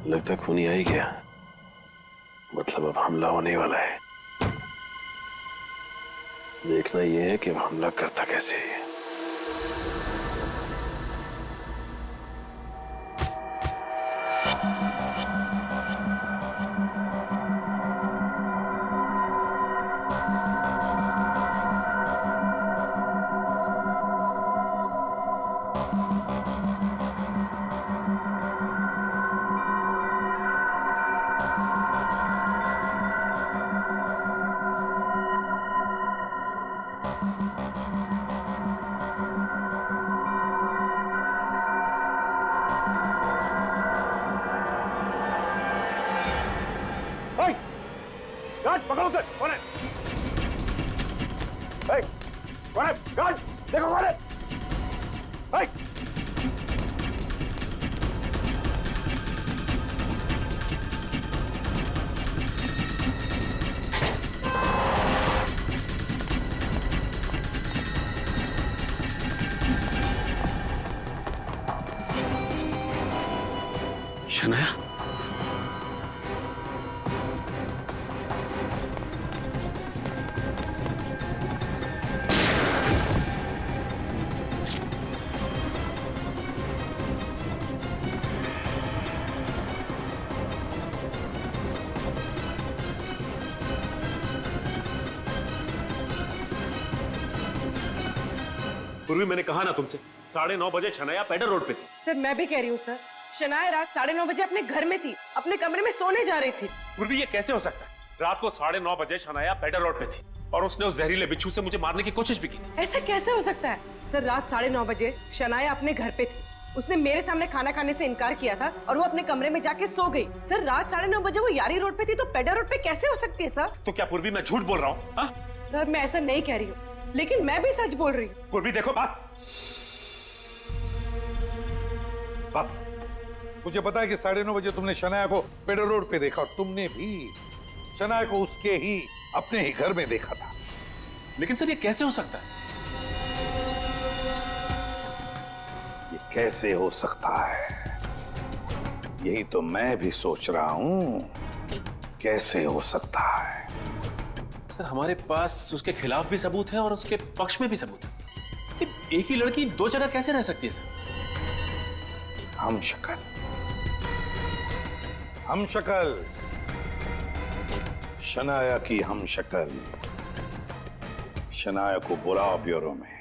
लगता खूनी आ ही गया। मतलब अब हमला होने वाला है। देखना यह है कि अब हमला करता कैसे है। गार्ड पकड़ो उसे। कौन है? कौन है? गार्ड देखो कौन है? शनाया, पूर्वी मैंने कहा ना तुमसे, 9:30 बजे शनाया पेडर रोड पे थी। सर मैं भी कह रही हूँ सर, शनाया रात 9:30 बजे अपने घर में थी, अपने कमरे में सोने जा रही थी। पूर्वी ये कैसे हो सकता है? रात को 9:30 बजे शनाया पेडर रोड पे थी और उसने उस जहरीले बिच्छू से मुझे मारने की कोशिश भी की थी। ऐसा कैसे हो सकता है सर? रात 9:30 बजे शनाया अपने घर पे थी, उसने मेरे सामने खाना खाने से इनकार किया था और वो अपने कमरे में जाके सो गई। सर रात 9:30 बजे वो यारी रोड पे थी तो पेडर रोड पे कैसे हो सकती है सर? तो क्या पूर्वी मैं झूठ बोल रहा हूँ? सर मैं ऐसा नहीं कह रही हूँ, लेकिन मैं भी सच बोल रही हूँ। पूर्वी देखो, बस मुझे पता है कि 9:30 बजे तुमने शनाया को पेडर रोड पे देखा और तुमने भी शनाया को उसके ही अपने ही घर में देखा था। लेकिन सर ये कैसे हो सकता है? ये कैसे हो सकता है, यही तो मैं भी सोच रहा हूं, कैसे हो सकता है। सर हमारे पास उसके खिलाफ भी सबूत है और उसके पक्ष में भी सबूत है। एक ही लड़की दो जगह कैसे रह सकती है सर? हम शक्ल शनाया की हम शक्ल। शनाया को बुलाओ ब्यूरो में।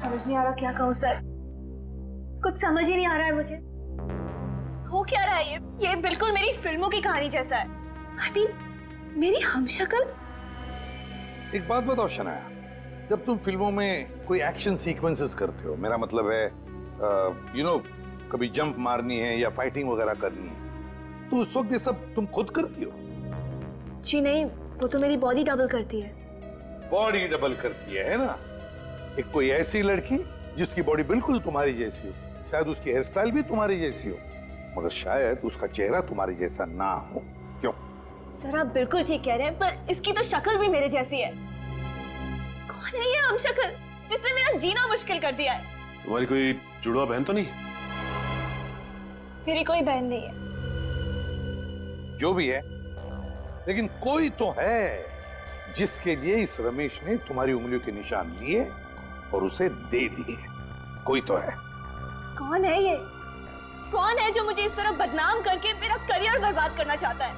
समझ नहीं आ रहा क्या कहूँ सर, कुछ समझ ही नहीं आ रहा है मुझे। हो क्या रहा है ये बिल्कुल मेरी फिल्मों की कहानी जैसा है। I mean, मेरी हमशक्ल। एक बात बताओ शनाया, जब तुम फिल्मों में कोई एक्शन सीक्वेंसेस करते हो, मेरा मतलब है कभी जंप मारनी है या फाइटिंग वगैरह करनी है, तो उस वक्त ये सब तुम खुद करती हो? जी नहीं, वो तो मेरी बॉडी डबल करती है। बॉडी डबल करती है ना? एक कोई ऐसी लड़की जिसकी बॉडी बिल्कुल तुम्हारी जैसी हो, शायद उसकी हेयर स्टाइल भी तुम्हारी जैसी हो, मगर शायद उसका चेहरा तुम्हारी जैसा ना हो। क्यों? सर आप बिल्कुल ठीक कह रहे हैं, पर इसकी तो शक्ल भी मेरे जैसी है। कौन है ये हमशक्ल जिसने मेरा जीना मुश्किल कर दिया है? तुम्हारी कोई जुड़वा बहन तो नहीं? मेरी कोई बहन नहीं है। जो भी है, लेकिन कोई तो है जिसके लिए इस रमेश ने तुम्हारी उंगलियों के निशान लिए और उसे दे दिए। कोई तो है। कौन है ये? कौन है जो मुझे इस तरह बदनाम करके मेरा करियर बर्बाद करना चाहता है?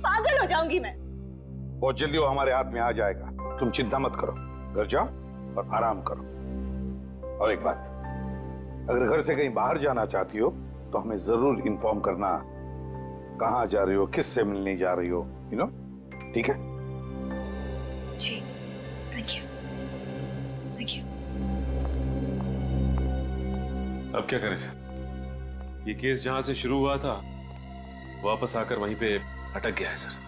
पागल हो जाऊंगी मैं। बहुत जल्दी वो हमारे हाथ में आ जाएगा, तुम चिंता मत करो। घर जाओ और आराम करो। और एक बात, अगर घर से कहीं बाहर जाना चाहती हो तो हमें जरूर इन्फॉर्म करना, कहां जा रही हो, किससे मिलने जा रही हो, ठीक है? जी, थैंक यू। Thank you. अब क्या करें सर? ये केस जहां से शुरू हुआ था वापस आकर वहीं पे अटक गया है सर।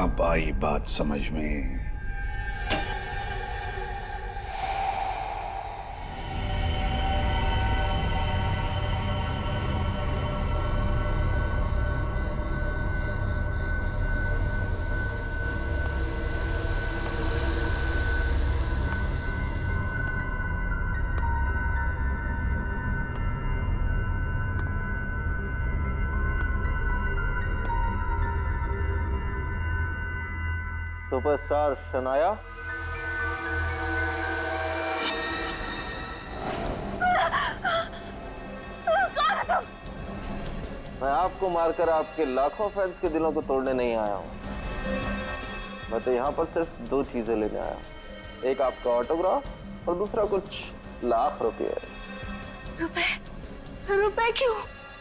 अब आई बात समझ में। सुपरस्टार शनाया, मैं आपको मारकर आपके लाखों फैंस के दिलों को तोड़ने नहीं आया हूं। मैं तो यहाँ पर सिर्फ दो चीजें लेने आया हूं, एक आपका ऑटोग्राफ और दूसरा कुछ लाख रुपए। रुपए? रुपए क्यों?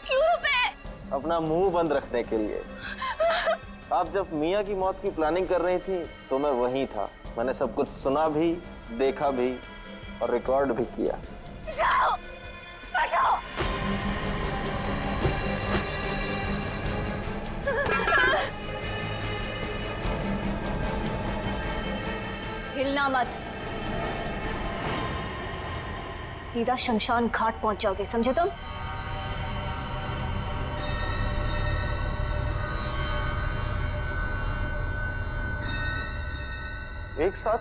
क्यों रुपए? अपना मुंह बंद रखने के लिए। आप जब मियाँ की मौत की प्लानिंग कर रही थी तो मैं वहीं था। मैंने सब कुछ सुना भी, देखा भी और रिकॉर्ड भी किया। जाओ, हटो। हिलना मत, सीधा शमशान घाट पहुंच जाओगे, समझे तुम? एक साथ?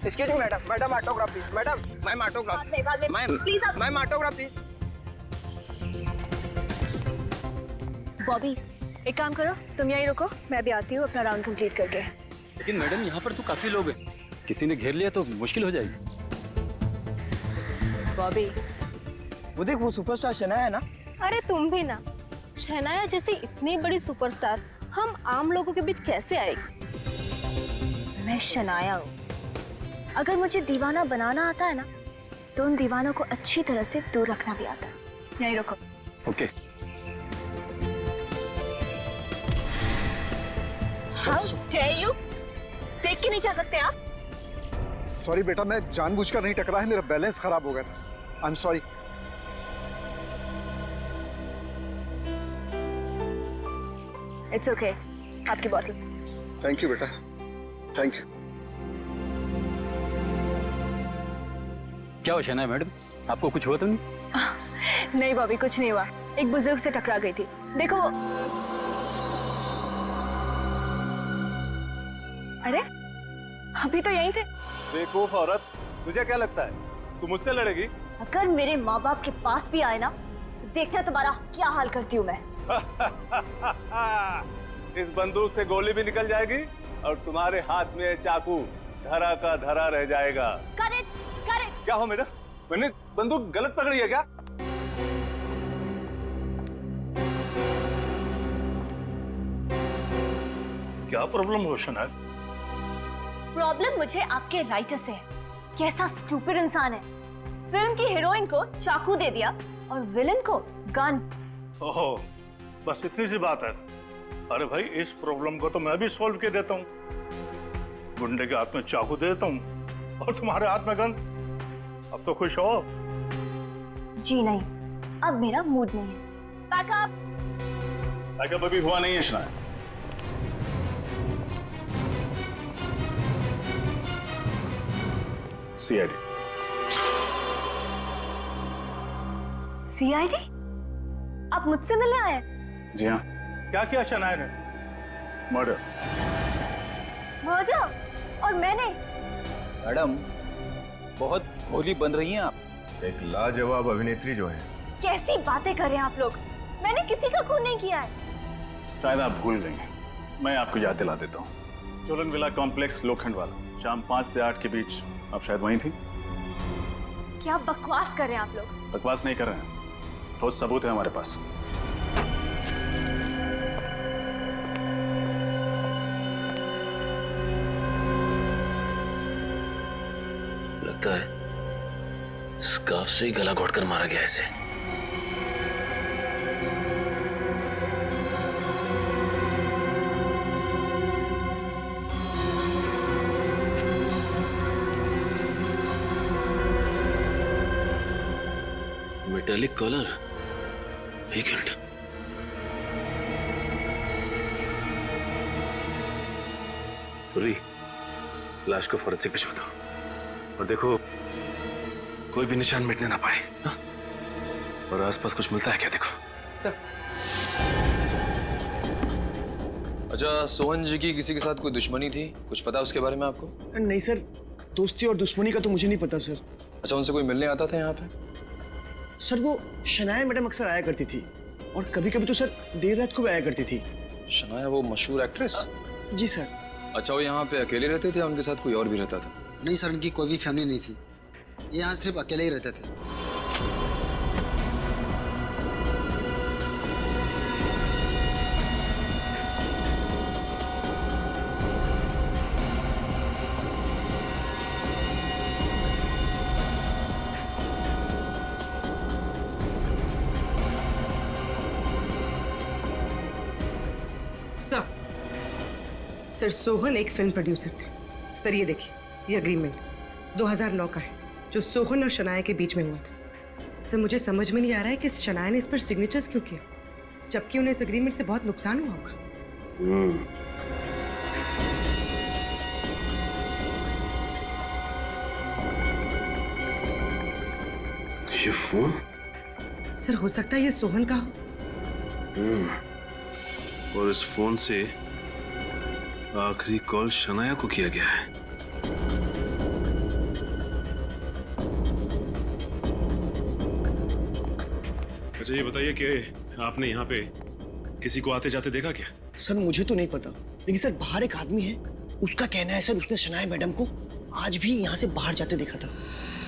Excuse me madam, madam autograph please. Madam, ma'am autograph. Ma'am please आप मैम ऑटोग्राफ प्लीज। बॉबी, एक काम करो, तुम यहीं रुको, मैं भी आती हूँ अपना राउंड कंप्लीट करके। लेकिन मैडम यहाँ पर तो काफी लोग हैं, किसी ने घेर लिया तो मुश्किल हो जाएगी। बॉबी, वो देख, वो सुपरस्टार शनाया है ना। अरे तुम भी ना, शनाया जैसी इतनी बड़ी सुपरस्टार हम आम लोगों के बीच कैसे आएगी? मैं शनाया हूँ। अगर मुझे दीवाना बनाना आता है ना, तो उन दीवानों को अच्छी तरह से दूर रखना भी आता है। यहीं रुको। ओके। How dare you? देख के नहीं जा सकते आप? सॉरी बेटा, मैं जानबूझकर नहीं टकरा है, मेरा बैलेंस खराब हो गया था। I am sorry. It's okay, आपकी बॉटल। थैंक यू बेटा, थैंक यू। क्या हो शनाया मैडम, आपको कुछ हुआ तो नहीं? नहीं बॉबी, कुछ नहीं हुआ। एक बुजुर्ग से टकरा गई थी, देखो। अरे अभी तो यहीं थे। बेवकूफ औरत, तुझे क्या लगता है तू मुझसे लड़ेगी? अगर मेरे माँ बाप के पास भी आए ना, तो देखना तुम्हारा क्या हाल करती हूँ मैं। इस बंदूक से गोली भी निकल जाएगी और तुम्हारे हाथ में चाकू धरा का धरा रह जाएगा। Correct, correct. क्या हो मैडम, मैंने बंदूक गलत पकड़ी है क्या? क्या प्रॉब्लम हो शनाया? प्रॉब्लम मुझे आपके राइटर से है। कैसा स्टूपिड इंसान है, फिल्म की हीरोइन को चाकू दे दिया और विलन को गन। ओहो, बस इतनी सी बात है। अरे भाई, इस प्रॉब्लम को तो मैं भी सॉल्व कर देता हूँ। गुंडे के हाथ में चाकू दे देता हूँ और तुम्हारे हाथ में गन। अब तो खुश हो? जी नहीं, अब मेरा मूड नहीं है। बैकअप। बैकअप अभी हुआ नहीं है शनाया। सीआईडी। सीआईडी? आप मुझसे मिलने आए? जी हाँ। क्या किया शनाया ने? मर्डर। मर्डर? और मैंने? मैडम, बहुत भोली बन रही हैं आप। एक लाजवाब अभिनेत्री जो है। कैसी बातें कर रहे हैं आप लोग? मैंने किसी का खून नहीं किया है। शायद आप भूल गई हैं, मैं आपको याद दिला देता हूँ। चोलन विला कॉम्प्लेक्स, लोखंड वाला, शाम 5 से 8 के बीच आप शायद वहीं थी। क्या बकवास कर रहे हैं आप लोग? बकवास नहीं कर रहे हैं, ठोस सबूत है हमारे पास। लगता है स्कार्फ से ही गला घोटकर मारा गया इसे। Metallic collar. एक मिनट। पूरी लाश को फोरेंसिक भिजवा दो और देखो कोई भी निशान मिटने ना पाए। हाँ? और आसपास कुछ मिलता है क्या देखो। अच्छा, सोहन जी की किसी के साथ कोई दुश्मनी थी, कुछ पता उसके बारे में आपको? नहीं सर, दोस्ती और दुश्मनी का तो मुझे नहीं पता सर। अच्छा, उनसे कोई मिलने आता था यहाँ पे? सर वो शनाया मैडम अक्सर आया करती थी और कभी कभी तो सर देर रात को भी आया करती थी। शनाया वो मशहूर एक्ट्रेस? जी सर। अच्छा, वो यहाँ पे अकेले रहते थे या उनके साथ कोई और भी रहता था? नहीं सर, उनकी कोई भी फैमिली नहीं थी, ये यहाँ सिर्फ अकेले ही रहते थे। सर सोहन एक फिल्म प्रोड्यूसर थे। सर ये देखिए, ये अग्रीमेंट 2009 का है जो सोहन और शनाया के बीच में हुआ था। सर मुझे समझ में नहीं आ रहा है कि शनाया ने इस पर सिग्नेचर्स क्यों किया, जबकि उन्हें इस अग्रीमेंट से बहुत नुकसान हुआ होगा। ये फोन? सर हो सकता है ये सोहन का हो। और इस फोन से आखिरी कॉल शनाया को किया गया है। अच्छा ये बताइए कि आपने यहाँ पे किसी को आते जाते देखा क्या? सर मुझे तो नहीं पता, लेकिन सर बाहर एक आदमी है, उसका कहना है सर उसने शनाया मैडम को आज भी यहाँ से बाहर जाते देखा था।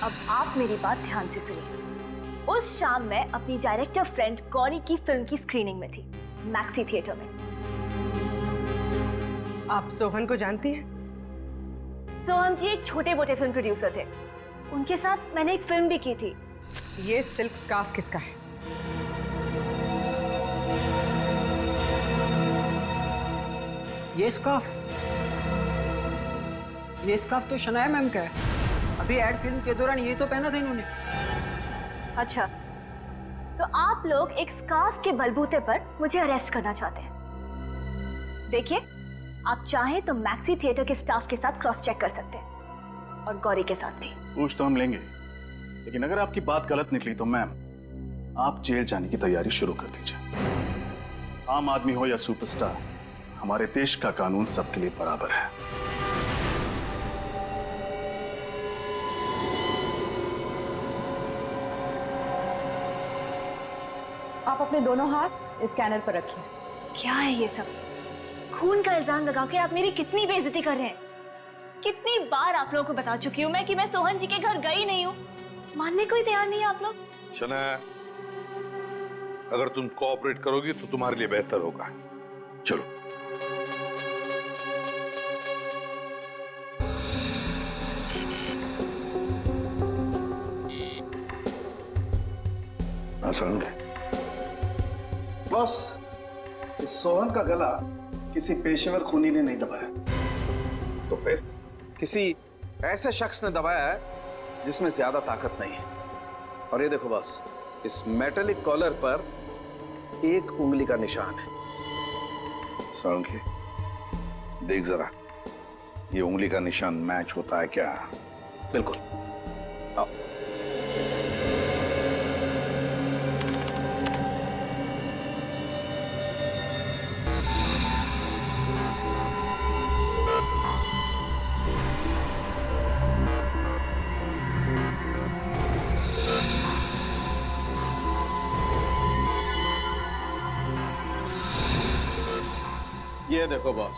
अब आप मेरी बात ध्यान से सुनिए। उस शाम मैं अपनी डायरेक्टर फ्रेंड गौरी की फिल्म की स्क्रीनिंग में थी, मैक्सी थिएटर में। आप सोहन को जानती हैं? सोहन जी एक छोटे मोटे फिल्म प्रोड्यूसर थे, उनके साथ मैंने एक फिल्म भी की थी। ये सिल्क स्कार्फ किसका है? ये स्कार्फ तो शनाया मैम का है। अभी एड फिल्म के दौरान ये तो पहना था इन्होंने। अच्छा, तो आप लोग एक स्कार्फ के बलबूते पर मुझे अरेस्ट करना चाहते हैं। देखिए, आप चाहें तो मैक्सी थिएटर के स्टाफ के साथ क्रॉस चेक कर सकते हैं और गौरी के साथ भी। पूछ तो हम लेंगे, लेकिन अगर आपकी बात गलत निकली तो मैम आप जेल जाने की तैयारी शुरू कर दीजिए। आम आदमी हो या सुपरस्टार, हमारे देश का कानून सबके लिए बराबर है। आप अपने दोनों हाथ स्कैनर पर रखिए। क्या है ये सब? खून का इल्जाम लगा के आप मेरी कितनी बेइज्जती कर रहे हैं। कितनी बार आप लोगों को बता चुकी हूँ मैं कि मैं सोहन जी के घर गई नहीं हूँ, मानने को ही तैयार नहीं है आप लोग। शनाया, अगर तुम कोऑपरेट करोगी तो तुम्हारे लिए बेहतर होगा। चलो। बॉस, इस सोहन का गला किसी पेशेवर खूनी ने नहीं दबाया। तो फिर किसी ऐसे शख्स ने दबाया है जिसमें ज्यादा ताकत नहीं है। और ये देखो बॉस, इस मेटेलिक कॉलर पर एक उंगली का निशान है। सोलंकी, देख जरा, ये उंगली का निशान मैच होता है क्या? बिल्कुल। आओ। ये देखो बॉस,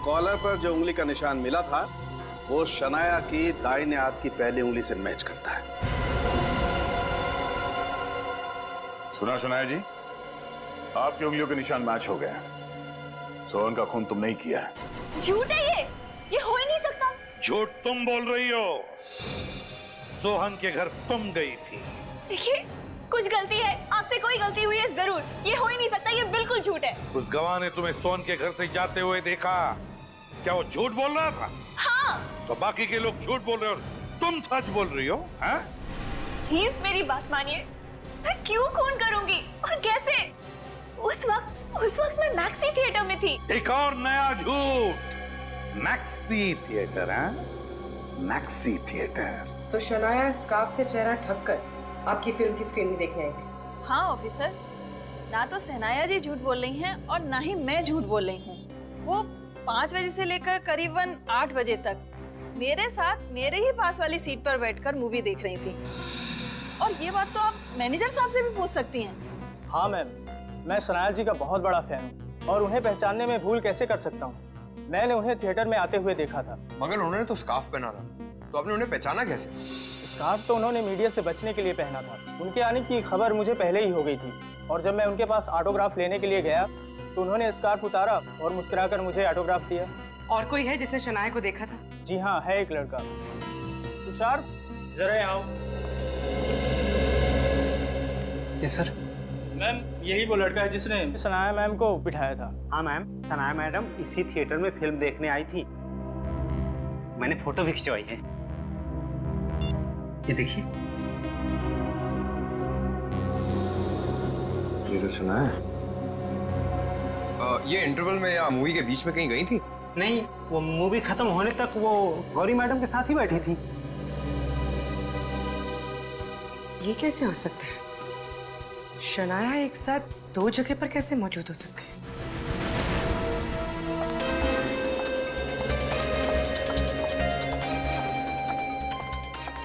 कॉलर पर जो उंगली का निशान मिला था वो शनाया की दाहिने हाथ की पहली उंगली से मैच करता है। सुना शनाया जी, आपकी उंगलियों के निशान मैच हो गए हैं। सोहन का खून तुम नहीं किया है। झूठ है ये हो ही नहीं सकता। झूठ तुम बोल रही हो। सोहन के घर तुम गई थी। देखिए, कुछ गलती है, आपसे कोई गलती हुई है जरूर। ये हो ही नहीं सकता, ये बिल्कुल झूठ है। उस गवाह ने तुम्हें सोहन के घर से जाते हुए देखा, क्या वो झूठ बोल रहा था? हाँ। तो बाकी के लोग झूठ बोल रहे हो, तुम सच बोल रही हो? हाँ? प्लीज मेरी बात मानिए, मैं क्यों खून करूंगी और कैसे? उस वक्त मैं मैक्सी थिएटर में थी। एक और नया झूठ। मैक्सी थिएटर है? Maxi theatre. तो शनाया स्कार्फ से चेहरा ढक कर आपकी फिल्म की स्क्रीनिंग देखने आई थी? हाँ ऑफिसर, ना तो सहनाया जी झूठ बोल रही हैं और ना ही मैं झूठ बोल रही हूँ। वो 5 बजे से लेकर करीबन 8 बजे तक मेरे साथ मेरे ही पास वाली सीट पर बैठकर मूवी देख रही थी। और ये बात तो आप मैनेजर साहब से भी पूछ सकती हैं। हाँ मैम, मैं सनाया जी का बहुत बड़ा फैन हूँ और उन्हें पहचानने में भूल कैसे कर सकता हूँ। मैंने उन्हें थिएटर में आते हुए देखा था। मगर उन्होंने तो स्कार्फ पहना था, तो आपने उन्हें पहचाना कैसे? स्कार्फ तो उन्होंने मीडिया से बचने के लिए पहना था। उनके आने की खबर मुझे पहले ही हो गई थी और जब मैं उनके पास ऑटोग्राफ लेने के लिए गया तो उन्होंने स्कार्फ उतारा और मुस्कुराकर मुझे ऑटोग्राफ दिया। और कोई है जिसने शनाया को देखा था? जी हाँ, है एक लड़का। तुषार, जरा यहाँ आओ। Yes sir. मैम, यही वो लड़का है जिसने सनाया मैम को बिठाया था। हाँ मैम, सनाया मैडम इसी थिएटर में फिल्म देखने आई थी। मैंने फोटो भी खिंचवाई है, ये देखिए। ये तो सुना है। ये इंटरवल में या मूवी के बीच में कहीं गई थी? नहीं, वो मूवी खत्म होने तक वो गौरी मैडम के साथ ही बैठी थी। ये कैसे हो सकता है? शनाया एक साथ 2 जगह पर कैसे मौजूद हो सकते हैं?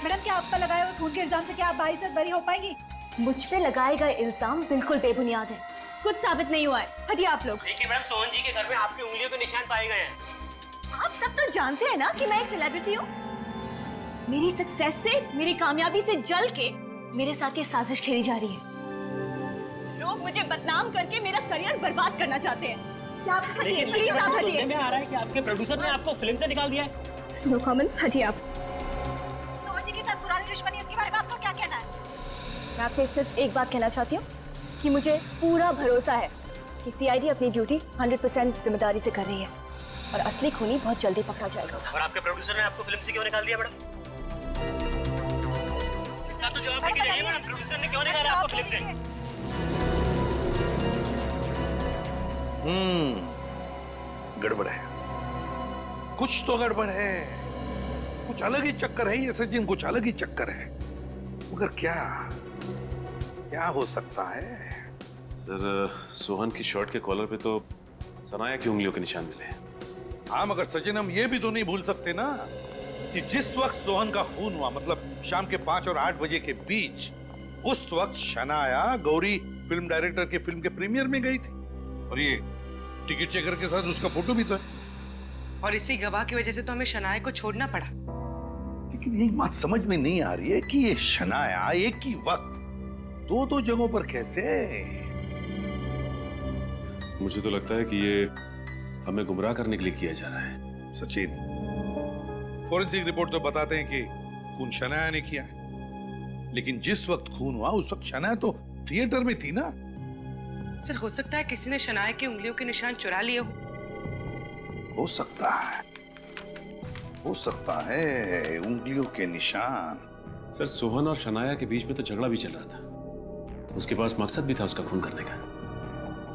मैडम, क्या आप पर लगाए हुए खून के इल्जाम से क्या आप बारी तक बरी हो पाएंगी? मुझ पे लगाए गए इल्जाम बिल्कुल बेबुनियाद है, कुछ साबित नहीं हुआ है। हटिए आप लोग। देखिए मैडम, सोहन जी के घर में आपकी उंगलियों के निशान पाए गए हैं। आप सब तो जानते हैं ना कि मैं एक सेलिब्रिटी हूँ। मेरी सक्सेस से, मेरी कामयाबी से जल के मेरे साथ ये साजिश खेली जा रही है। लोग मुझे बदनाम करके मेरा करियर बर्बाद करना चाहते हैं। आप हटिए, प्लीज आप हटिए। में आ रहा है कि आपके प्रोड्यूसर ने आपको फिल्म से निकाल दिया है। नो कमेंट्स, हटिए आप। सोहन जी के साथ पुरानी दुश्मनी, उसके बारे में आपको क्या कहना है? मैं आपसे सिर्फ एक बात कहना चाहती हूँ कि मुझे पूरा भरोसा है कि सीआईडी अपनी ड्यूटी 100% जिम्मेदारी से कर रही है और असली खूनी बहुत जल्दी पकड़ा जाएगा। और आपके प्रोड्यूसर ने आपको फिल्म से क्यों निकाल दिया मैडम? इसका तो जवाब देके जाइए मैडम, प्रोड्यूसर ने क्यों निकाला आपको फिल्म से? गड़बड़ है, कुछ तो गड़बड़ है। कुछ अलग ही चक्कर है ये सचिन, कुछ अलग ही चक्कर है। मगर क्या हो सकता है? सर, सोहन की शर्ट के कॉलर पे तो सनाया की उंगलियों के निशान मिले हैं। हाँ, मगर सचिन हम ये भी तो नहीं भूल सकते ना कि जिस वक्त सोहन का खून हुआ, मतलब शाम के 5 और 8 बजे के बीच, उस वक्त शनाया गौरी फिल्म डायरेक्टर के फिल्म के प्रीमियर में गई थी और ये टिकट चेकर के साथ उसका फोटो भी तो है। और इसी गवाह की वजह से तो हमें शनाया को छोड़ना पड़ा। लेकिन ये बात समझ में नहीं आ रही है कि ये शनाया एक ही वक्त 2 जगहों पर कैसे? मुझे तो लगता है कि ये हमें गुमराह करने के लिए किया जा रहा है। सचिन, फॉरेंसिक रिपोर्ट तो बताते हैं कि खून शनाया ने किया है, लेकिन जिस वक्त खून हुआ उस वक्त शनाया तो थिएटर में थी ना। सर, हो सकता है किसी ने शनाया की उंगलियों के निशान चुरा लिए हो सकता है, हो सकता है उंगलियों के निशान। सर, सोहन और शनाया के बीच में तो झगड़ा भी चल रहा था। उसके पास मकसद भी था उसका खून करने का।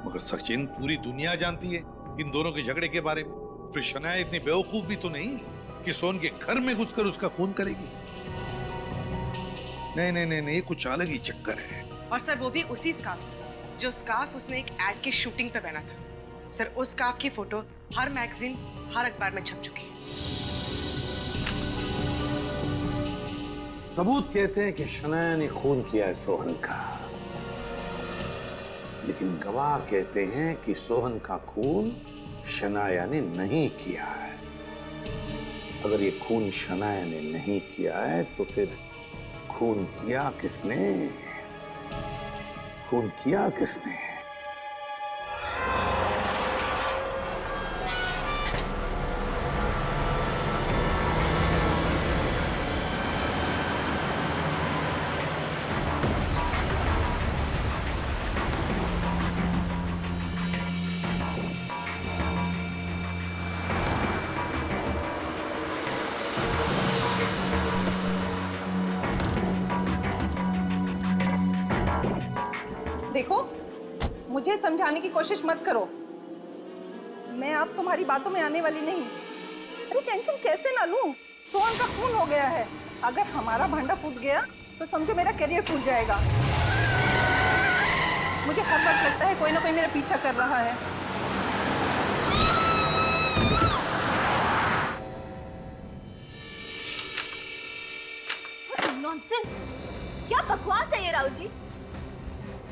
मगर सचिन, पूरी दुनिया जानती है इन दोनों के झगड़े के बारे में। फिर शनाया इतनी बेवकूफ भी तो नहीं कि सोहन के घर में घुसकर उसका खून करेगी। नहीं नहीं नहीं, कुछ अलग ही चक्कर है। और सर, वो भी उसी स्कार्फ से, जो स्कार्फ उसने एक एड की शूटिंग पे पहना था। सर, उस स्कार्फ की फोटो हर मैगजीन, हर अखबार में छप चुकी है। सबूत कहते हैं कि शनाया ने खून किया है सोहन का, लेकिन गवाह कहते हैं कि सोहन का खून शनाया ने नहीं किया है। अगर ये खून शनाया ने नहीं किया है तो फिर खून किया किसने? खून किया किसने? देखो, मुझे समझाने की कोशिश मत करो। मैं आप तुम्हारी बातों में आने वाली नहीं। अरे टेंशन कैसे ना लूं? सोहन का खून हो गया है। अगर हमारा भांडा फूट गया तो समझो मेरा करियर फूट जाएगा। मुझे हर वक्त लगता है कोई ना कोई मेरा पीछा कर रहा है। नॉनसेंस! क्या बकवास है ये राहुल जी?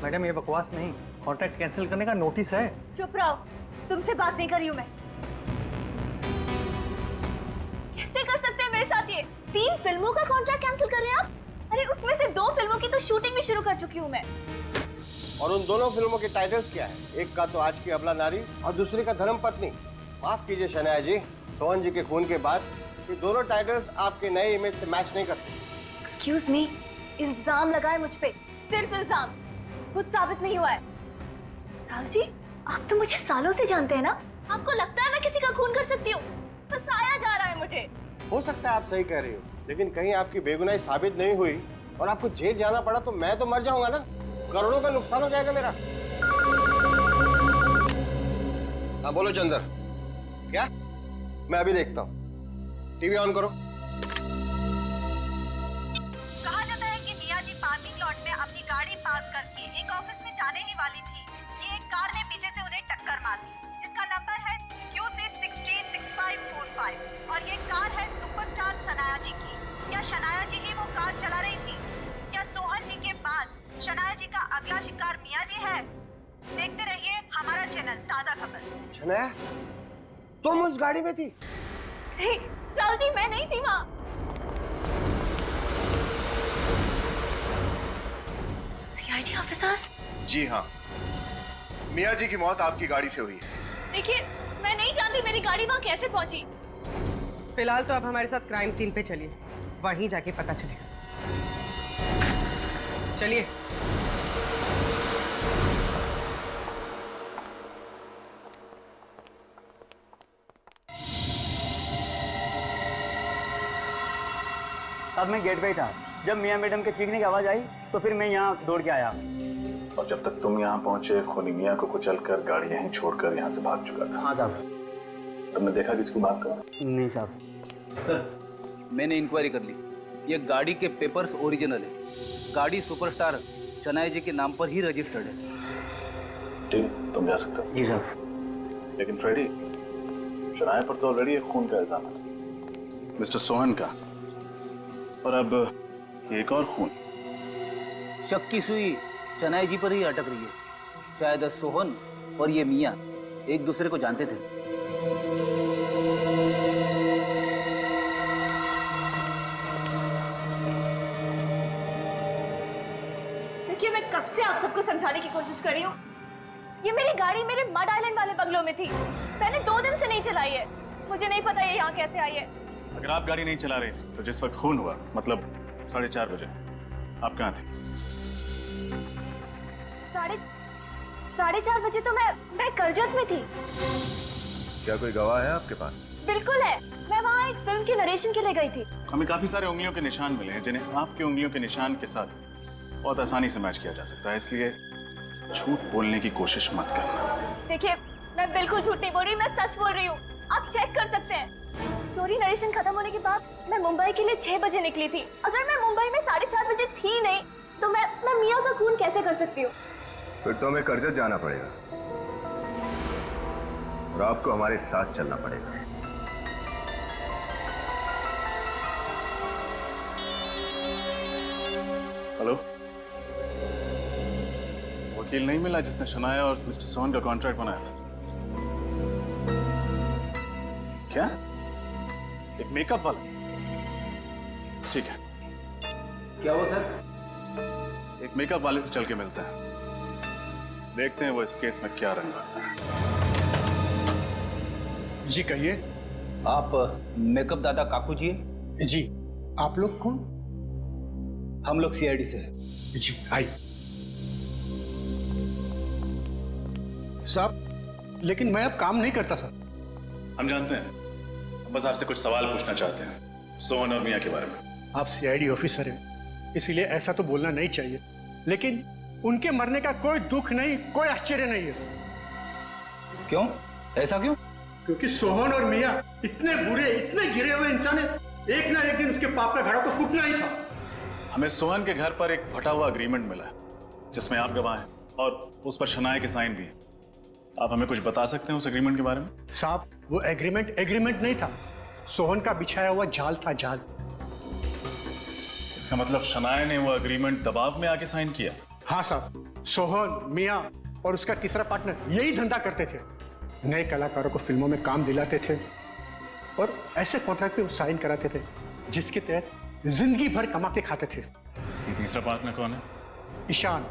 मैडम ये बकवास नहीं, कॉन्ट्रैक्ट कैंसिल करने का नोटिस है। चुप रहो, तुमसे बात नहीं कर रही हूँ मैं। कैसे कर सकते हैं मेरे साथ ये? 3 फिल्मों का कॉन्ट्रैक्ट कैंसिल कर रहे हैं आप? अरे उसमें से 2 फिल्मों की तो शूटिंग भी शुरू कर चुकी हूँ मैं। और उन दोनों फिल्मों के टाइटल्स क्या है? एक का तो आज की अबला नारी और दूसरी का धर्म पत्नी। माफ कीजिए शनाया जी, सोहन जी के खून के बाद ये दोनों टाइटल्स आपके नए इमेज से मैच नहीं करते। एक्सक्यूज मी, इल्जाम लगाए मुझ पे, सिर्फ इल्जाम, कुछ साबित नहीं हुआ है। राहुल जी, आप तो मुझे सालों से जानते हैं ना? आपको लगता है मैं किसी का खून कर सकती हूँ? फंसाया जा रहा है मुझे। हो सकता है आप सही कह रही हो, लेकिन कहीं आपकी बेगुनाही साबित नहीं हुई और आपको जेल जाना पड़ा तो मैं तो मर जाऊंगा ना, करोड़ों का नुकसान हो जाएगा मेरा। हाँ बोलो चंदर, क्या? मैं अभी देखता हूँ, टीवी ऑन करो। कहा जाता है कि मिया जी पार्किंग लॉट में अपनी गाड़ी पार्क करके एक ऑफिस में जाने ही वाली थी कि एक कार ने पीछे से उन्हें टक्कर मार दी, जिसका नंबर है QC606545 और ये कार है सुपरस्टार शनाया जी की। क्या शनाया जी ही वो कार चला रही थी? क्या सोहन जी के बाद शनाया जी का अगला शिकार मिया जी है? देखते रहिए हमारा चैनल ताजा खबर। शनाया, तुम उस गाड़ी में थी? नहीं राहुल जी, मैं नहीं थी वहाँ। CID officers? जी हाँ, मिया जी की मौत आपकी गाड़ी से हुई है। देखिए, मैं नहीं जानती मेरी गाड़ी वहाँ कैसे पहुंची। फिलहाल तो आप हमारे साथ क्राइम सीन पे चलिए, वहीं जाके पता चलेगा। चलिए। अब मैं गेट पे ही था, जब मियां मैडम के चीखने की आवाज आई तो फिर मैं यहाँ दौड़ के आया। और जब तक तुम यहाँ पहुंचे, खूनी मियां को कुचलकर गाड़ी यहीं छोड़कर यहाँ से भाग चुका था। हाँ साहब। तुमने देखा किसको बात कर? नहीं साहब। सर, मैंने इंक्वायरी कर ली, ये गाड़ी के पेपर्स ओरिजिनल है। गाड़ी सुपरस्टार शनाया जी के नाम पर ही रजिस्टर्ड है। ठीक, तुम जा सकते हो। जी सर। लेकिन फ्रेडी, शनाया पर तो ऑलरेडी एक खून का इल्जाम है, मिस्टर सोहन का, और अब एक और खून। शक की सुई शनाया जी पर ही अटक रही है। शायद सोहन और ये मियां एक दूसरे को जानते थे। देखिए, मैं कब से आप सबको समझाने की कोशिश कर रही हूँ। ये मेरी गाड़ी मेरे मड आइलैंड वाले बंगलों में थी। मैंने 2 दिन से नहीं चलाई है। मुझे नहीं पता ये यहाँ कैसे आई है। अगर आप गाड़ी नहीं चला रहे तो जिस वक्त खून हुआ, मतलब 4:30 बजे, आप कहाँ थे? 4:30 बजे तो मैं करजत में थी। क्या कोई गवाह है आपके पास? बिल्कुल है, मैं वहाँ एक फिल्म की नरेशन के लिए गई थी। हमें काफी सारे उंगलियों के निशान मिले हैं, जिन्हें आपकी उंगलियों के निशान के साथ बहुत आसानी से मैच किया जा सकता है, इसलिए झूठ बोलने की कोशिश मत करना। देखिए, मैं बिल्कुल झूठ नहीं बोल रही, मैं सच बोल रही हूँ। आप चेक कर सकते हैं। स्टोरी नरेशन खत्म होने के बाद मैं मुंबई के लिए 6 बजे निकली थी। अगर मैं मुंबई में 4:30 बजे थी नहीं तो मैं मियां का खून कैसे कर सकती हूँ? फिर तो हमें करजत जाना पड़ेगा और आपको हमारे साथ चलना पड़ेगा। हेलो, वकील नहीं मिला जिसने शनाया और मिस्टर सोहन का कॉन्ट्रैक्ट बनाया था? क्या? एक मेकअप वाला? ठीक है। क्या हुआ सर? एक मेकअप वाले से चल के मिलते हैं, देखते हैं वो इस केस में क्या रंग लाता है। जी कहिए। आप मेकअप दादा काकू जी? जी। आप लोग कौन? हम लोग CID से हैं। जी आई। साहब, लेकिन मैं अब काम नहीं करता सर। हम जानते हैं, बस आपसे कुछ सवाल पूछना चाहते हैं सोहन और मियां के बारे में। आप CID ऑफिसर हैं, इसीलिए ऐसा तो बोलना नहीं चाहिए, लेकिन उनके मरने का कोई दुख नहीं, कोई आश्चर्य नहीं है। क्यों? ऐसा क्यों? क्योंकि सोहन और मियाँ इतने बुरे, इतने गिरे हुए इंसान है, एक ना एक दिन उसके पाप का घड़ा तो फूटना ही था। हमें सोहन के घर पर एक फटा हुआ एग्रीमेंट मिला है जिसमें आप गवाह हैं और उस पर शनाया के साइन भी हैं। आप हमें कुछ बता सकते हैं उस एग्रीमेंट के बारे में? साहब, वो एग्रीमेंट नहीं था, सोहन का बिछाया हुआ जाल था, जाल। इसका मतलब शनाया ने वो एग्रीमेंट दबाव में आके साइन किया? हाँ साहब, सोहन, मियाँ और उसका तीसरा पार्टनर यही धंधा करते थे। नए कलाकारों को फिल्मों में काम दिलाते थे और ऐसे कॉन्ट्रैक्ट पे साइन कराते थे जिसके तहत जिंदगी भर कमा के खाते थे। ये तीसरा पार्टनर कौन है? ईशान,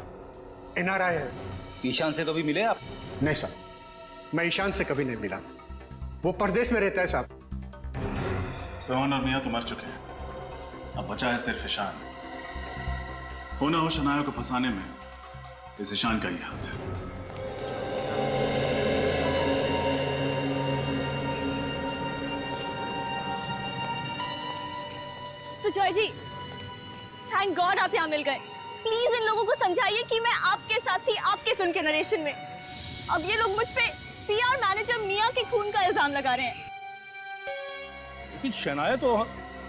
NRI है। ईशान से कभी मिले आप? नहीं साहब, मैं ईशान से कभी नहीं मिला, वो परदेश में रहता है साहब। सोहन और मियाँ तो मर चुके हैं, अब बचा है सिर्फ ईशान। हो ना हो शनाया को फंसाने में इस ईशान का ही हाथ है। सुजॉय जी, थैंक गॉड आप यहाँ मिल गए। प्लीज इन लोगों को समझाइए कि मैं आपके साथ थी आपके फिल्म के नरेशन में। अब ये लोग मुझ पे PR मैनेजर मियाँ के खून का इल्जाम लगा रहे हैं। लेकिन शनाया तो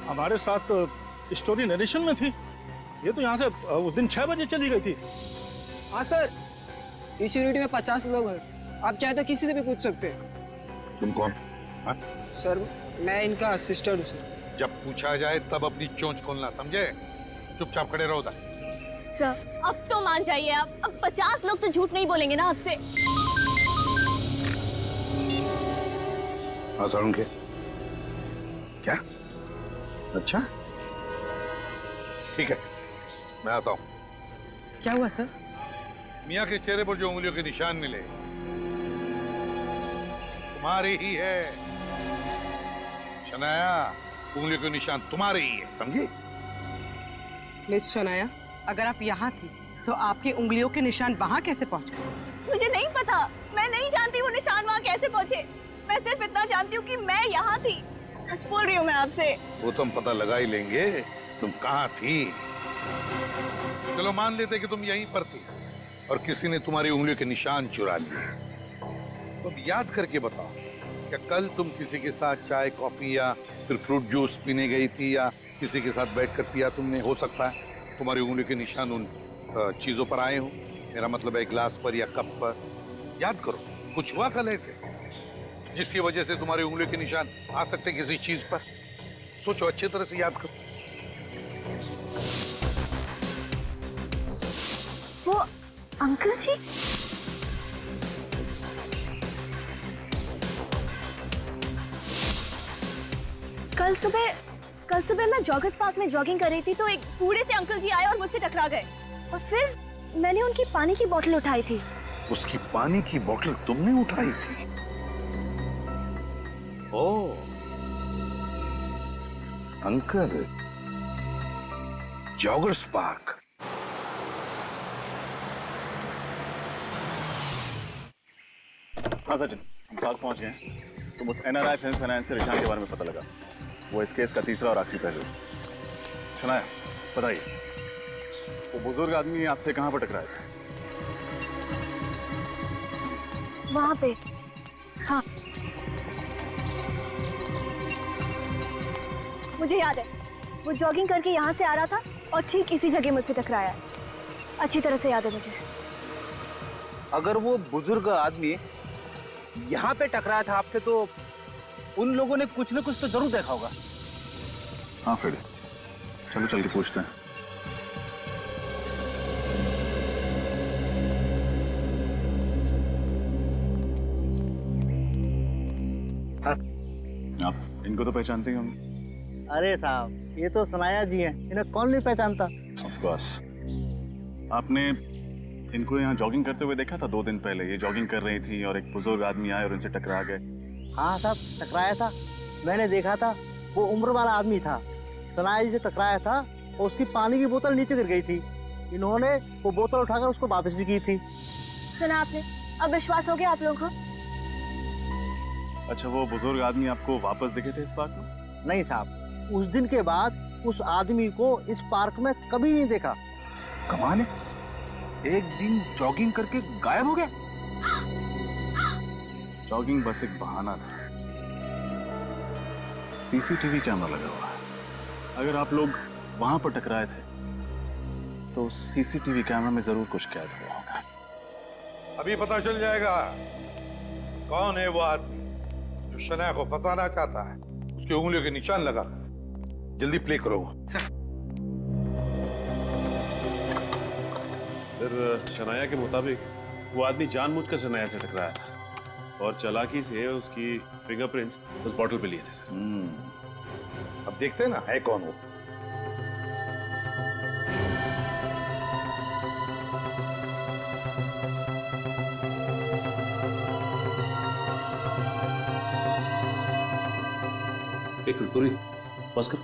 हमारे साथ स्टोरी नरेशन में थी। ये तो यहाँ से उस दिन 6 बजे चली गई थी। हाँ सर, इस यूनिट में 50 लोग हैं, आप चाहे तो किसी से भी पूछ सकते हैं। तुम कौन? हाँ? सर, मैं इनका असिस्टेंट हूँ सर। जब पूछा जाए तब अपनी चोंच खोलना, समझे? चुपचाप खड़े रहो उधर। सर, अब तो मान जाइए आप। अब 50 लोग तो झूठ नहीं बोलेंगे ना आपसे। हाँ सारुण के क्या? अच्छा ठीक है, मैं आता हूँ। क्या हुआ सर? मियाँ के चेहरे पर जो उंगलियों के निशान मिले तुम्हारे ही है। शनाया, उंगलियों के निशान तुम्हारे ही है, समझी? मिस शनाया, अगर आप यहाँ थी तो आपकी उंगलियों के निशान वहाँ कैसे पहुँच गए? मुझे नहीं पता, मैं नहीं जानती वो निशान वहाँ कैसे पहुँचे। मैं सिर्फ इतना जानती हूँ कि मैं यहाँ थी। सच बोल रही हूँ मैं आपसे। वो तो हम पता लगा ही लेंगे तुम कहाँ थी। चलो मान लेते कि तुम यहीं पर थी और किसी ने तुम्हारी उंगलियों के निशान चुरा लिए। तुम याद करके बताओ, क्या कल तुम किसी के साथ चाय, कॉफी या फिर फ्रूट जूस पीने गई थी या किसी के साथ बैठकर पिया तुमने? हो सकता है तुम्हारी उंगलियों के निशान उन चीजों पर आए हो। मेरा मतलब है गिलास पर या कप पर। याद करो, कुछ हुआ कल ऐसे जिसकी वजह से तुम्हारी उंगलियों के निशान आ सकते हैं किसी चीज पर? सोचो, अच्छी तरह से याद करो। वो अंकल जी? कल सुबह मैं जॉगर्स पार्क में जॉगिंग कर रही थी तो एक बूढ़े से अंकल जी आए और मुझसे टकरा गए और फिर मैंने उनकी पानी की बोतल उठाई थी। उसकी पानी की बोतल तुमने उठाई थी? ओह, अंकल, जॉगर्स पार्क। हाँ सचिन, हम साथ पहुंच गए हैं। तो मुझे NRI फिल्म फाइनेंस से ईशान के बारे में पता लगा। वो इस केस का तीसरा और आखिरी पहलू। शनाया, बताइए, वो बुजुर्ग आदमी आपसे कहाँ पर टकराया था? वहां पे। हाँ, मुझे याद है, वो जॉगिंग करके यहाँ से आ रहा था और ठीक इसी जगह मुझसे टकराया। अच्छी तरह से याद है मुझे। अगर वो बुजुर्ग आदमी यहाँ पे टकराया था आपसे तो उन लोगों ने कुछ न कुछ तो जरूर देखा होगा। हाँ फिर चलो चल के पूछते हैं। आप इनको तो पहचानते ही होंगे। अरे साहब, ये तो सनाया जी हैं, इन्हें कौन नहीं पहचानता। Of course. आपने इनको यहाँ जॉगिंग करते हुए देखा था 2 दिन पहले? ये जॉगिंग कर रही थी और एक बुजुर्ग आदमी आए और इनसे टकरा गए। हाँ साहब, टकराया था, मैंने देखा था। वो उम्र वाला आदमी था, सनाया जी से टकराया था और उसकी पानी की बोतल नीचे गिर गई थी। इन्होंने वो बोतल उठाकर उसको वापस भी की थी। सुना आपने? अब विश्वास हो गया आप लोगों को? अच्छा, वो बुजुर्ग आदमी आपको वापस दिखे थे इस पार्क में? नहीं साहब, उस दिन के बाद उस आदमी को इस पार्क में कभी नहीं देखा। कमाल है, एक दिन जॉगिंग करके गायब हो गया। जॉगिंग बस एक बहाना था। सीसीटीवी कैमरा लगा हुआ है। अगर आप लोग वहां पर टकराए थे तो सीसीटीवी कैमरा में जरूर कुछ कैद हुआ होगा। अभी पता चल जाएगा कौन है वो आदमी जो शनाया को फंसाना चाहता है। उसकी उंगलियों के निशान लगा। जल्दी प्ले करो। सर, शनाया के मुताबिक वो आदमी जानबूझकर शनाया से टकराया था और चालाकी से उसकी फिंगरप्रिंट्स उस बॉटल पे लिए थे सर। अब देखते हैं ना है कौन वो। एक मिनट पूरी बस करो।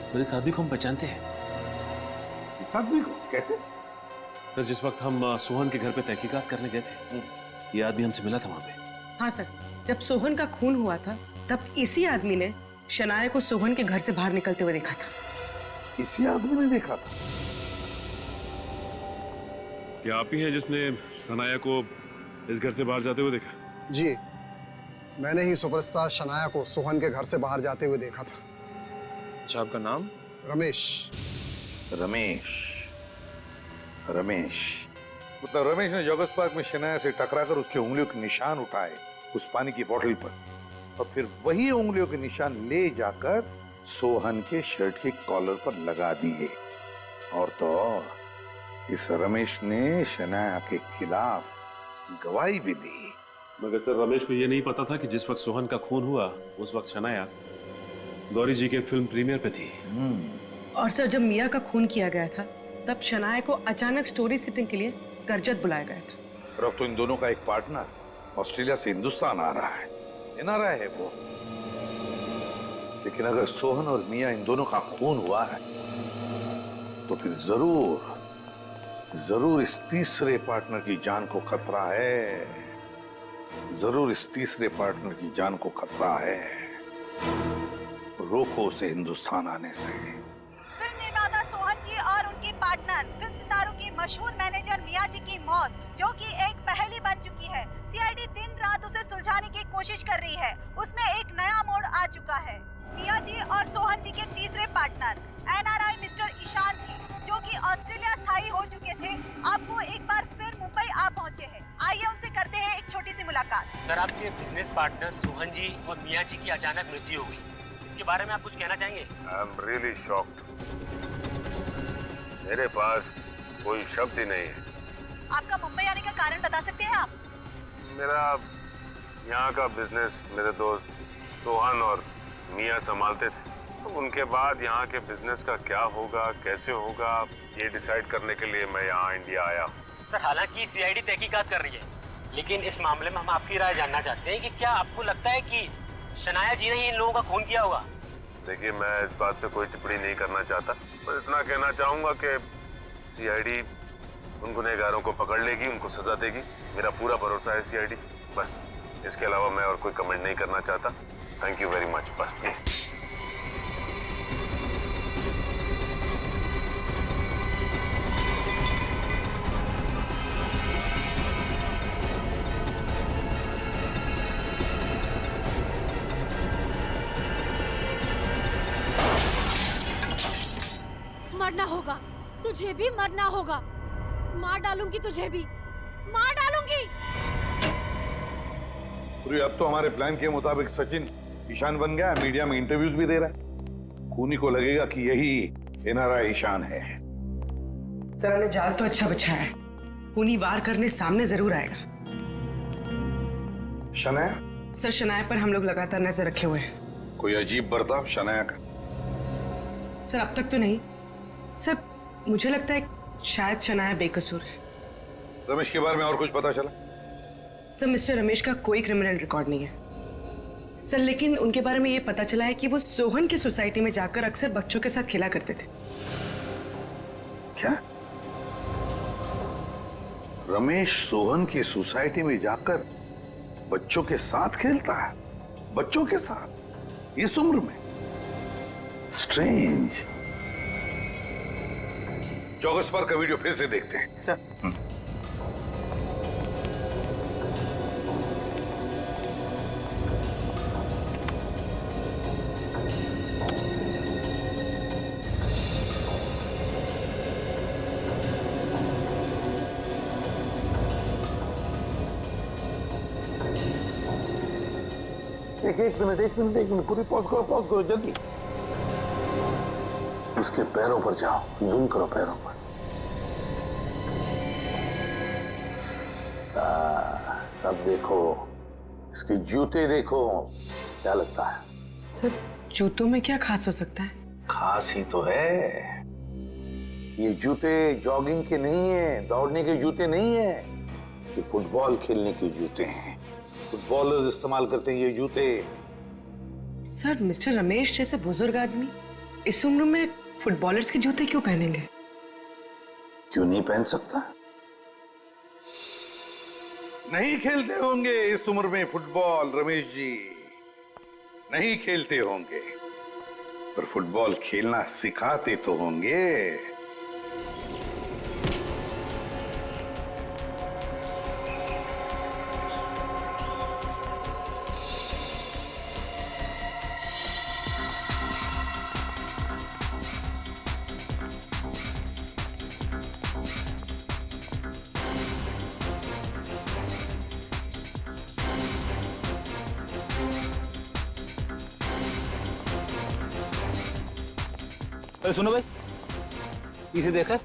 मेरे इस आदमी को हम पहचानते हैं। इस आदमी को कैसे? सर, जिस वक्त हम सोहन के घर पे तहकीकात करने गए थे, ये आदमी हमसे मिला था वहां पे। हाँ सर, जब सोहन का खून हुआ था तब इसी आदमी ने शनाया को सोहन के घर से बाहर निकलते हुए देखा था। इसी आदमी ने देखा था? क्या आप ही हैं जिसने शनाया को इस घर से बाहर जाते हुए देखा? जी, मैंने ही सुपरस्टार शनाया को सोहन के घर से बाहर जाते हुए देखा था। अच्छा, आपका नाम? रमेश। रमेश मतलब रमेश ने जॉगर्स पार्क में शनाया से टकराकर उसके उंगलियों के निशान उठाए उस पानी की बोतल पर, और फिर वही उंगलियों के निशान ले जाकर सोहन के शर्ट के कॉलर पर लगा दिए। और तो और इस रमेश ने शनाया के खिलाफ गवाही भी दी। मगर सर, रमेश को यह नहीं पता था कि जिस वक्त सोहन का खून हुआ उस वक्त शनाया गौरी जी के फिल्म प्रीमियर पे थी। और सर, जब मिया का खून किया गया था तब शनाया को अचानक स्टोरी सिटिंग के लिए करजत बुलाया गया था। और अब तो इन दोनों का एक पार्टनर ऑस्ट्रेलिया से हिंदुस्तान आ रहा है। एनआरआई है वो। लेकिन अगर सोहन और मिया इन दोनों का खून हुआ है तो फिर जरूर इस तीसरे पार्टनर की जान को खतरा है। जरूर इस तीसरे पार्टनर की जान को खतरा है। रोको उसे हिंदुस्तान आने से। फिल्म निर्माता सोहन जी और उनके पार्टनर फिल्म सितारों की मशहूर मैनेजर मिया जी की मौत, जो कि एक पहेली बन चुकी है। सीआईडी दिन रात उसे सुलझाने की कोशिश कर रही है। उसमें एक नया मोड़ आ चुका है। मिया जी और सोहन जी के तीसरे पार्टनर एनआरआई मिस्टर ईशान जी, जो कि ऑस्ट्रेलिया स्थायी हो चुके थे, अब वो एक बार फिर मुंबई आ पहुंचे हैं। आइए उनसे करते हैं एक छोटी सी मुलाकात। सर, आपके बिजनेस पार्टनर सोहन जी और मिया जी की अचानक मृत्यु हो गई, इसके बारे में आप कुछ कहना चाहेंगे? I am really shocked. मेरे पास कोई शब्द ही नहीं है। आपका मुंबई आने का कारण बता सकते हैं आप? मेरा यहाँ का बिजनेस मेरे दोस्त सोहन और मिया संभालते थे। तो उनके बाद यहाँ के बिजनेस का क्या होगा, कैसे होगा, ये डिसाइड करने के लिए मैं यहाँ इंडिया आया हूँ। सर, हालांकि सीआईडी तहकीकात कर रही है, लेकिन इस मामले में हम आपकी राय जानना चाहते हैं कि क्या आपको लगता है कि शनाया जी ने ही इन लोगों का खून किया होगा? देखिए, मैं इस बात पे कोई टिप्पणी नहीं करना चाहता, पर इतना कहना चाहूँगा कि सीआईडी उन गुनहगारों को पकड़ लेगी, उनको सजा देगी। मेरा पूरा भरोसा है सीआईडी। बस इसके अलावा मैं और कोई कमेंट नहीं करना चाहता। Thank you very much. बस प्लीज। मरना होगा, तुझे भी मरना होगा। मार डालूंगी तुझे भी, मार डालूंगी। अब तो हमारे प्लान के मुताबिक सचिन ईशान बन गया, मीडिया में इंटरव्यूज भी दे रहा है। खूनी को लगेगा कि यही एनआरआई ईशान है। सर ने जाल तो अच्छा बिछाया है, खूनी वार करने सामने जरूर आएगा। शनाया? सर, शनाया पर हम लोग लगातार नजर रखे हुए हैं। कोई अजीब बर्ताव शनाया का? सर, अब तक तो नहीं। सर, मुझे लगता है शायद शनाया बेकसूर है। रमेश के बारे में और कुछ पता चला? सर, मिस्टर रमेश का कोई क्रिमिनल रिकॉर्ड नहीं है सर, लेकिन उनके बारे में ये पता चला है कि वो सोहन की सोसाइटी में जाकर अक्सर बच्चों के साथ खेला करते थे। क्या? रमेश सोहन की सोसाइटी में जाकर बच्चों के साथ खेलता है? बच्चों के साथ इस उम्र में? स्ट्रेंज। जॉगर्स पार्क का वीडियो फिर से देखते हैं। सर। एक मिनट पूरी पॉज करो जल्दी। उसके पैरों पर जाओ, जूम करो पैरों पर। सब देखो, इसके जूते देखो, क्या लगता है? सर जूतों में क्या खास हो सकता है? खास ही तो है। ये जूते जॉगिंग के नहीं है, दौड़ने के जूते नहीं है, ये फुटबॉल खेलने के जूते हैं। फुटबॉलर्स इस्तेमाल करते हैं ये जूते। सर मिस्टर रमेश जैसे बुजुर्ग आदमी इस उम्र में फुटबॉलर्स के जूते क्यों पहनेंगे? क्यों नहीं पहन सकता? नहीं खेलते होंगे इस उम्र में फुटबॉल रमेश जी, नहीं खेलते होंगे, पर फुटबॉल खेलना सिखाते तो होंगे। अरे सुनो भाई, इसे देखा?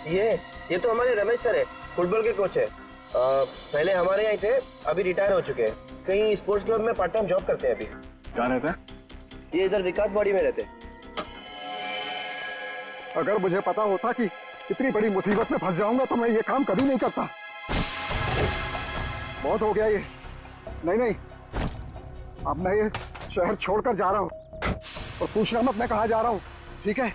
ये तो हमारे रमेश सर है, फुटबॉल के कोच है। पहले हमारे यहाँ थे, अभी रिटायर हो चुके हैं। कहीं स्पोर्ट्स क्लब में पार्ट टाइम जॉब करते हैं अभी। कहाँ रहते हैं? ये इधर विकास बॉडी में रहते हैं। अगर मुझे पता होता कि इतनी बड़ी मुसीबत में फंस जाऊंगा तो मैं ये काम कभी नहीं करता। बहुत हो गया ये। नहीं, अब मैं ये शहर छोड़कर जा रहा हूँ और पूछना मत मैं कहाँ जा रहा हूँ, ठीक है?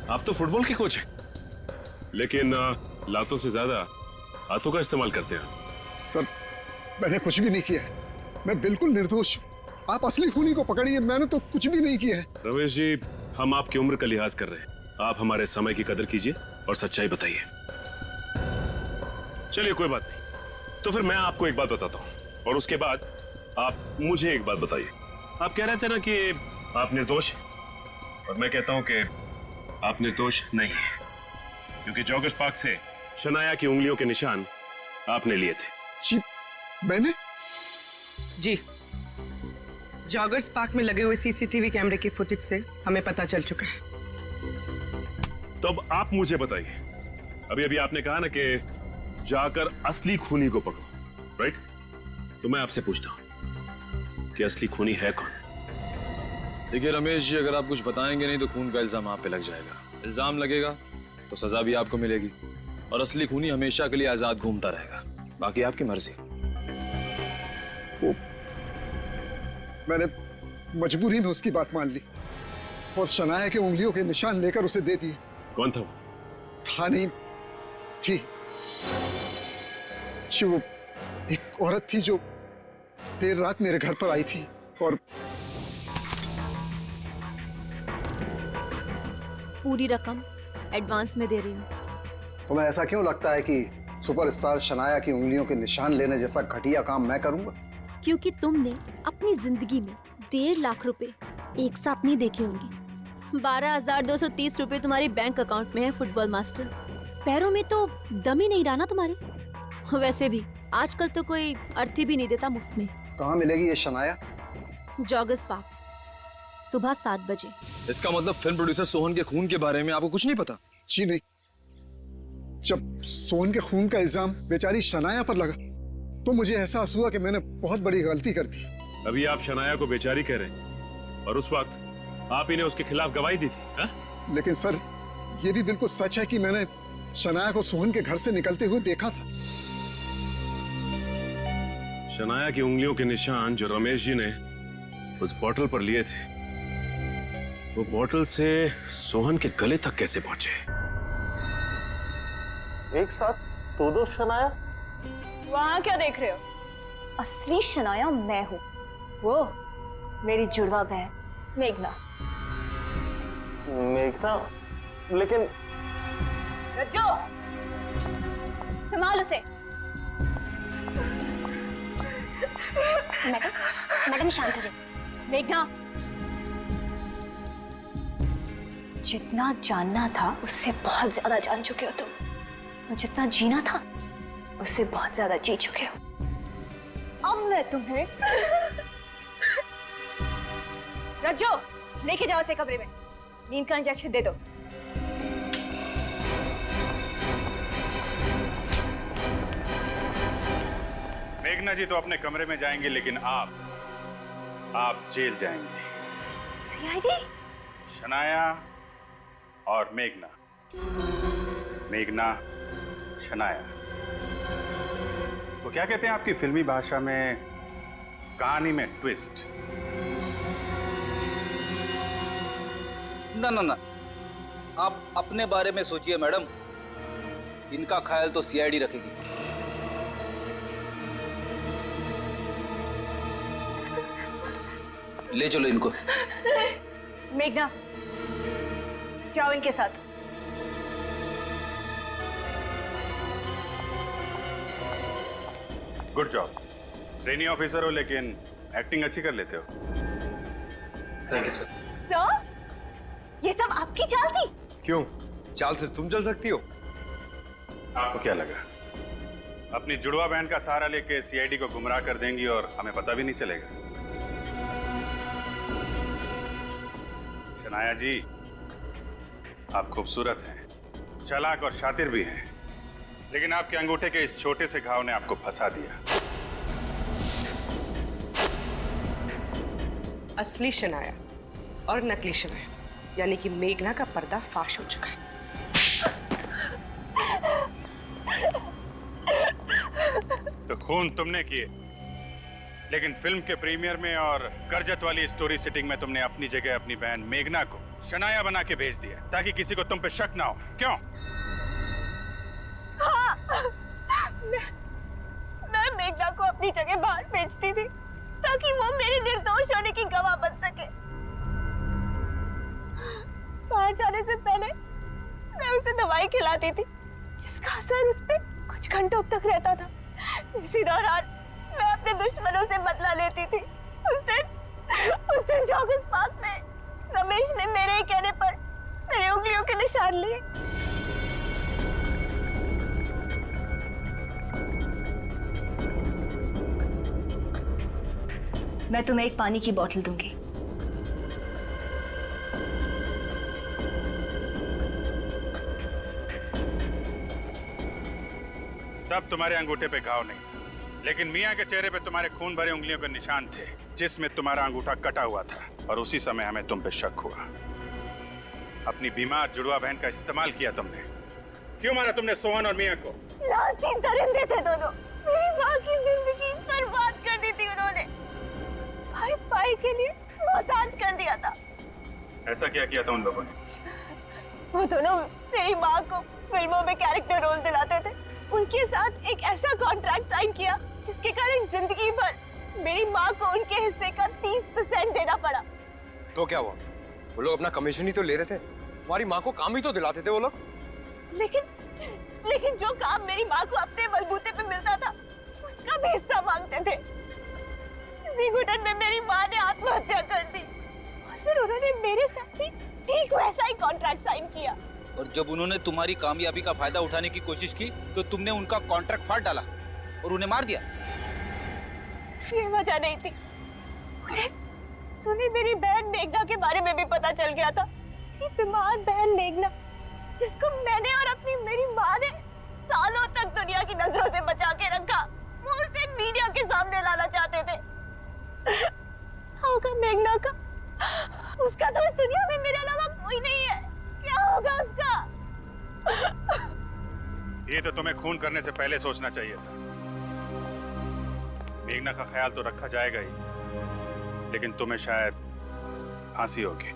आप तो फुटबॉल के कोच हैं, लेकिन लातों से ज्यादा हाथों का इस्तेमाल करते हैं। सर मैंने कुछ भी नहीं किया है, मैं बिल्कुल निर्दोष हूँ। आप असली खूनी को पकड़िए, मैंने तो कुछ भी नहीं किया है। रमेश जी, हम आपकी उम्र का लिहाज कर रहे हैं, आप हमारे समय की कदर कीजिए और सच्चाई बताइए। चलिए कोई बात नहीं, तो फिर मैं आपको एक बात बताता हूँ और उसके बाद आप मुझे एक बात बताइए। आप कह रहे थे ना कि आप निर्दोष हैं, और मैं कहता हूँ कि आप निर्दोष नहीं है, क्योंकि जॉगर्स पार्क से शनाया की उंगलियों के निशान आपने लिए थे। जी मैंने? जी, जॉगर्स पार्क में लगे हुए सीसीटीवी कैमरे की फुटेज से हमें पता चल चुका है। तो अब आप मुझे बताइए, अभी अभी आपने कहा ना कि जाकर असली खूनी को पकड़ो, राइट? तो मैं आपसे पूछता हूं कि असली खूनी है कौन? देखिए रमेश जी, अगर आप कुछ बताएंगे नहीं तो खून का इल्जाम आप पे लग जाएगा। इल्जाम लगेगा तो सजा भी आपको मिलेगी, और असली खूनी हमेशा के लिए आजाद घूमता रहेगा। बाकी आपकी मर्जी। मैंने मजबूरी में उसकी बात मान ली और शनाया के उंगलियों के निशान लेकर उसे दे दिए। कौन था वो? था नहीं, थी। वो एक औरत थी जो देर रात मेरे घर पर आई थी और पूरी रकम एडवांस में दे रही हूँ। तुम्हें ऐसा क्यों लगता है कि सुपरस्टार शनाया की उंगलियों के निशान लेने जैसा घटिया काम मैं करूंगा? क्योंकि तुमने अपनी जिंदगी में 1.5 लाख रुपए एक साथ नहीं देखे होंगे। 12,230 रुपए तुम्हारे बैंक अकाउंट में है फुटबॉल मास्टर। पैरों में तो दम ही नहीं रहा ना तुम्हारे। वैसे भी आजकल तो कोई अर्थी भी नहीं देता मुफ्त में। कहाँ मिलेगी ये शनाया? जॉगर्स पार्क, सुबह 7 बजे। इसका मतलब फिल्म प्रोड्यूसर सोहन के खून के बारे में आपको कुछ नहीं पता? जी नहीं। जब सोहन के खून का इल्जाम बेचारी शनाया पर लगा तो मुझे एहसास हुआ कि मैंने बहुत बड़ी गलती कर दी। अभी आप शनाया को बेचारी कह रहे हैं और उस वक्त आप ही ने उसके खिलाफ गवाही दी थी, हा? लेकिन सर ये भी बिल्कुल सच है कि मैंने शनाया को सोहन के घर से निकलते हुए देखा था। शनाया की उंगलियों के निशान जो रमेश जी ने उस बॉटल पर लिए थे, वो बॉटल से सोहन के गले तक कैसे पहुंचे? एक साथ दो शनाया? वहां क्या देख रहे हो? असली शनाया मैं हूँ, वो मेरी जुड़वा बहन मेघना। मेघना? लेकिन रज्जो, संभाल उसे। मैडम शांत हो जाइए। मेघना, जितना जानना था उससे बहुत ज्यादा जान चुके हो तुम, और जितना जीना था उससे बहुत ज्यादा जी चुके हो। अब मैं तुम्हें रज्जो, लेके जाओ उसे कमरे में, नींद का इंजेक्शन दे दो। मेघना जी तो अपने कमरे में जाएंगे, लेकिन आप जेल जाएंगे। सीआईडी? शनाया और मेघना, मेघना शनाया, वो क्या कहते हैं आपकी फिल्मी भाषा में, कहानी में ट्विस्ट। ना ना ना, आप अपने बारे में सोचिए मैडम, इनका ख्याल तो सीआईडी रखेगी। ले चलो इनको। मेघना, जाओ इनके साथ। गुड जॉब, ट्रेनी ऑफिसर हो लेकिन एक्टिंग अच्छी कर लेते हो। Thank you sir. सर, ये सब आपकी चाल थी? क्यों, चाल से तुम चल सकती हो? आपको क्या लगा अपनी जुड़वा बहन का सहारा लेके सीआईडी को गुमराह कर देंगी और हमें पता भी नहीं चलेगा? शनाया जी, आप खूबसूरत हैं, चालाक और शातिर भी हैं, लेकिन आपके अंगूठे के इस छोटे से घाव ने आपको फंसा दिया। असली शनाया और नकली शनाया यानी कि मेघना का पर्दा फाश हो चुका है। तो खून तुमने किए, लेकिन फिल्म के प्रीमियर में और करजत वाली स्टोरी सिटिंग में तुमने अपनी जगह अपनी बहन मेघना को शनाया बना के भेज दिया ताकि किसी को तुम पे शक ना हो। क्यों? हाँ, मैं मेघना को अपनी जगह बाहर भेजती थी ताकि वो मेरे निर्दोष होने की गवाह बन सके। बाहर जाने से पहले मैं उसे दवाई खिलाती थी जिसका असर उस पे कुछ घंटों तक रहता था। इसी दौरान मैं अपने दुश्मनों से बदला लेती थी। उस दिन जॉगर्स पार्क में रमेश ने मेरे ही कहने पर मेरी उंगलियों के निशान लिए। मैं तुम्हें एक पानी की बोतल दूंगी। तब तुम्हारे अंगूठे पे घाव नहीं, लेकिन मियां के चेहरे पे तुम्हारे खून भरे उंगलियों के निशान थे जिसमें तुम्हारा अंगूठा कटा हुआ था, और उसी समय हमें तुम पे शक हुआ। अपनी बीमार जुड़वा बहन का इस्तेमाल किया तुमने। क्यों मारा तुमने सोहन और मियां को? लालची दरिंदे थे दोनों, मेरी माँ की जिंदगी बर्बाद कर दी थी उन्होंने। भाई भाई के लिए मोहताज कर दिया था। ऐसा क्या किया था उन लोगों ने? वो दोनों मेरी माँ को फिल्मों में कैरेक्टर रोल दिलाते थे। उनके साथ एक ऐसा कॉन्ट्रैक्ट साइन किया जिसके कारण जिंदगी भर मेरी माँ को उनके हिस्से का 30% देना पड़ा। तो क्या हुआ? वो लोग अपना कमीशन ही तो ले रहे थे, हमारी माँ को काम ही तो दिलाते थे वो लोग। लेकिन जो काम मेरी माँ को अपने बलबूते पे मिलता था उसका भी हिस्सा मांगते थे। इसी घुटन में मेरी माँ ने आत्महत्या कर दी और फिर उन्होंने मेरे साथ भी ठीक वैसा ही कॉन्ट्रैक्ट साइन किया। और जब उन्होंने तुम्हारी कामयाबी का फायदा उठाने की कोशिश की तो तुमने उनका कॉन्ट्रैक्ट फाड़ डाला और उन्हें मार दिया। सिर्फ ये वजह नहीं थी, उन्हें मेरी बहन मेघना के बारे में भी पता चल गया था। मेरी बीमार बहन मेघना, जिसको मैंने और अपनी मेरी माँ ने सालों तक दुनिया की नजरों से बचा के रखा, वो उसे मीडिया के सामने लाना चाहते थे। क्या होगा मेघना का? उसका तो इस दुनिया में मेरे अलावा कोई नहीं है। क्या होगा उसका? ये तो तुम्हें खून करने से पहले सोचना चाहिए था। मेघना का ख्याल तो रखा जाएगा ही, लेकिन तुम्हें शायद फांसी होगी।